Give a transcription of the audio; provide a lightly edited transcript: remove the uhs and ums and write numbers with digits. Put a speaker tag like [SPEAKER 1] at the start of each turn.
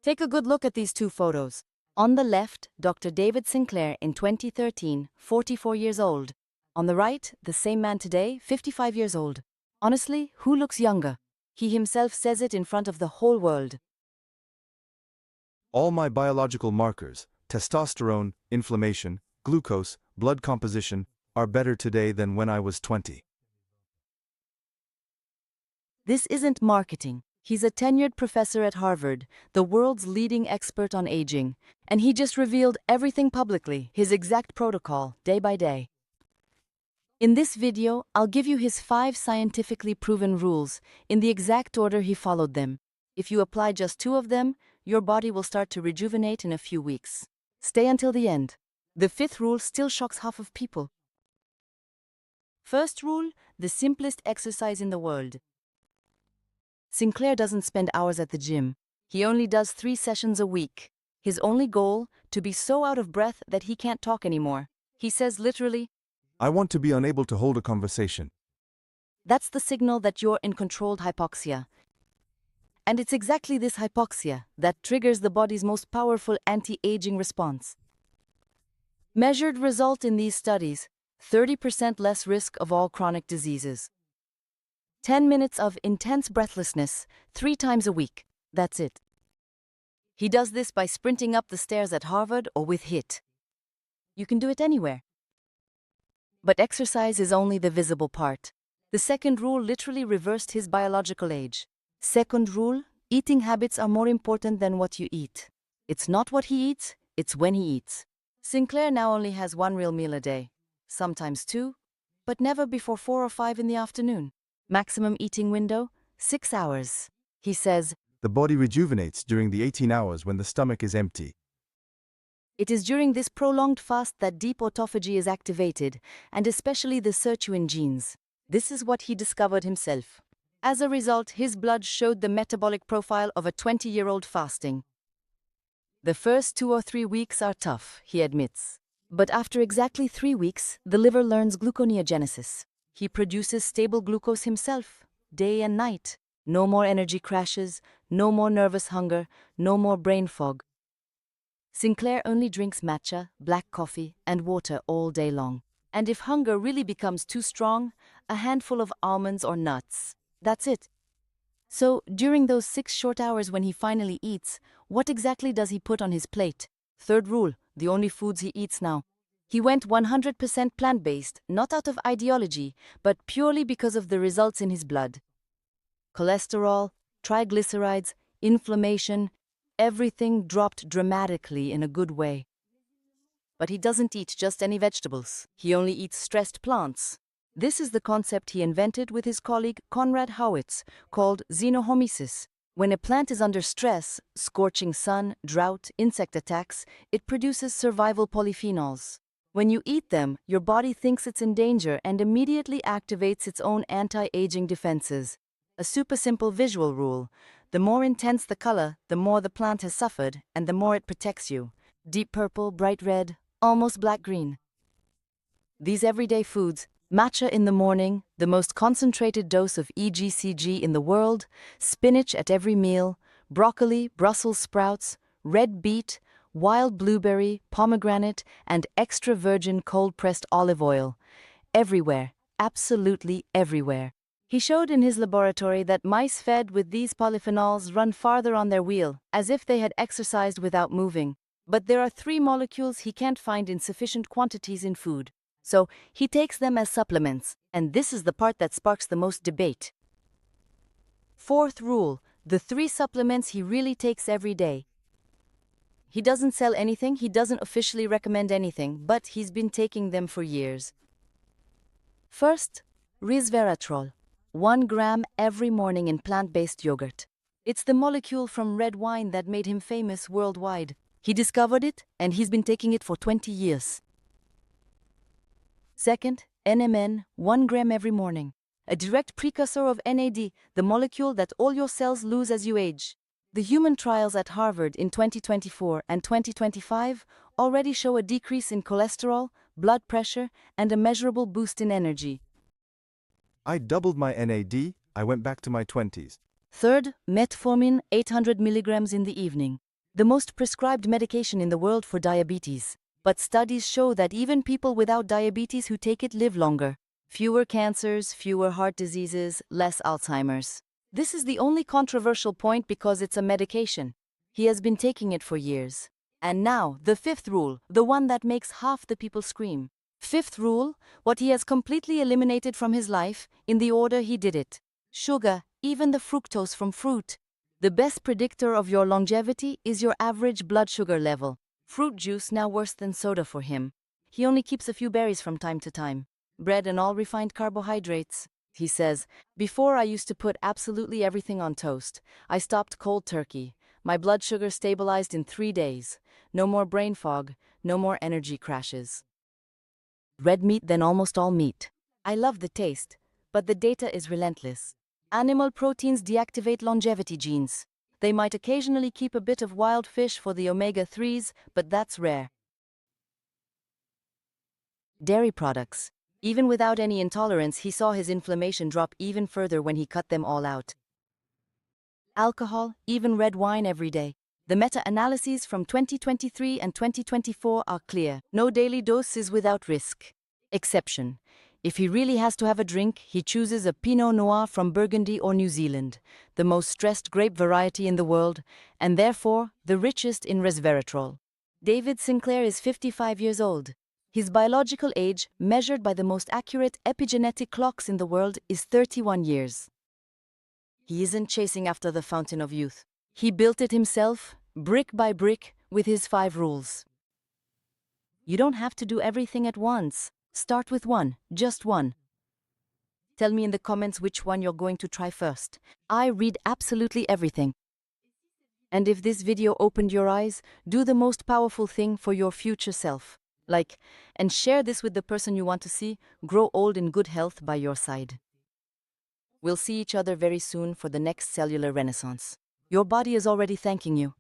[SPEAKER 1] Take a good look at these two photos. On the left, Dr. David Sinclair in 2013, 44 years old. On the right, the same man today, 55 years old. Honestly, who looks younger? He himself says it in front of the whole world.
[SPEAKER 2] All my biological markers, testosterone, inflammation, glucose, blood composition, are better today than when I was 20.
[SPEAKER 1] This isn't marketing. He's a tenured professor at Harvard, the world's leading expert on aging, and he just revealed everything publicly, his exact protocol, day by day. In this video, I'll give you his 5 scientifically proven rules, in the exact order he followed them. If you apply just 2 of them, your body will start to rejuvenate in a few weeks. Stay until the end. The 5th rule still shocks half of people. First rule, the simplest exercise in the world. Sinclair doesn't spend hours at the gym. He only does 3 sessions a week. His only goal, to be so out of breath that he can't talk anymore. He says literally,
[SPEAKER 2] I want to be unable to hold a conversation.
[SPEAKER 1] That's the signal that you're in controlled hypoxia. And it's exactly this hypoxia that triggers the body's most powerful anti-aging response. Measured result in these studies, 30% less risk of all chronic diseases. 10 minutes of intense breathlessness, 3 times a week. That's it. He does this by sprinting up the stairs at Harvard or with HIIT. You can do it anywhere. But exercise is only the visible part. The second rule literally reversed his biological age. Second rule, eating habits are more important than what you eat. It's not what he eats, it's when he eats. Sinclair now only has 1 real meal a day, sometimes 2, but never before 4 or 5 in the afternoon. Maximum eating window, 6 hours. He says,
[SPEAKER 2] The body rejuvenates during the 18 hours when the stomach is empty.
[SPEAKER 1] it is during this prolonged fast that deep autophagy is activated, and especially the Sirtuin genes. This is what he discovered himself. As a result, his blood showed the metabolic profile of a 20-year-old fasting. The first 2 or 3 weeks are tough, he admits. But after exactly 3 weeks, the liver learns gluconeogenesis. He produces stable glucose himself, day and night. No more energy crashes, no more nervous hunger, no more brain fog. Sinclair only drinks matcha, black coffee, and water all day long. And if hunger really becomes too strong, a handful of almonds or nuts. That's it. So, during those 6 short hours when he finally eats, what exactly does he put on his plate? Third rule, the only foods he eats now. He went 100% plant-based, not out of ideology, but purely because of the results in his blood. Cholesterol, triglycerides, inflammation, everything dropped dramatically in a good way. But he doesn't eat just any vegetables. He only eats stressed plants. This is the concept he invented with his colleague Konrad Howitz, called xenohomesis. When a plant is under stress, scorching sun, drought, insect attacks, it produces survival polyphenols. When you eat them, your body thinks it's in danger and immediately activates its own anti-aging defenses. A super simple visual rule. The more intense the color, the more the plant has suffered, and the more it protects you. Deep purple, bright red, almost black-green. These everyday foods, matcha in the morning, the most concentrated dose of EGCG in the world, spinach at every meal, broccoli, Brussels sprouts, red beet, wild blueberry, pomegranate, and extra virgin cold-pressed olive oil. Everywhere, absolutely everywhere. He showed in his laboratory that mice fed with these polyphenols run farther on their wheel, as if they had exercised without moving. But there are 3 molecules he can't find in sufficient quantities in food. So he takes them as supplements, and this is the part that sparks the most debate. Fourth rule, the 3 supplements he really takes every day. He doesn't sell anything, he doesn't officially recommend anything, but he's been taking them for years. First, Resveratrol, 1 gram every morning in plant-based yogurt. It's the molecule from red wine that made him famous worldwide. He discovered it, and he's been taking it for 20 years. Second, NMN, 1 gram every morning. A direct precursor of NAD, the molecule that all your cells lose as you age. The human trials at Harvard in 2024 and 2025 already show a decrease in cholesterol, blood pressure, and a measurable boost in energy.
[SPEAKER 2] I doubled my NAD, I went back to my 20s.
[SPEAKER 1] Third, Metformin, 800 milligrams in the evening. the most prescribed medication in the world for diabetes. But studies show that even people without diabetes who take it live longer. Fewer cancers, fewer heart diseases, less Alzheimer's. This is the only controversial point because it's a medication. He has been taking it for years. And now, the fifth rule, the one that makes half the people scream. Fifth rule, what he has completely eliminated from his life, in the order he did it. Sugar, even the fructose from fruit. The best predictor of your longevity is your average blood sugar level. Fruit juice now worse than soda for him. He only keeps a few berries from time to time. Bread and all refined carbohydrates. He says, before I used to put absolutely everything on toast. I stopped cold turkey. My blood sugar stabilized in 3 days. No more brain fog, no more energy crashes. Red meat then almost all meat. I love the taste, but the data is relentless. Animal proteins deactivate longevity genes. They might occasionally keep a bit of wild fish for the omega-3s, but that's rare. Dairy products. Even without any intolerance, he saw his inflammation drop even further when he cut them all out. Alcohol, even red wine every day. The meta-analyses from 2023 and 2024 are clear. No daily dose is without risk. Exception. If he really has to have a drink, he chooses a Pinot Noir from Burgundy or New Zealand, the most stressed grape variety in the world, and therefore the richest in resveratrol. David Sinclair is 55 years old. His biological age, measured by the most accurate epigenetic clocks in the world, is 31 years. He isn't chasing after the fountain of youth. He built it himself, brick by brick, with his 5 rules. You don't have to do everything at once. Start with one, just one. Tell me in the comments which one you're going to try first. I read absolutely everything. And if this video opened your eyes, do the most powerful thing for your future self. Like, and share this with the person you want to see grow old in good health by your side. We'll see each other very soon for the next cellular renaissance. Your body is already thanking you.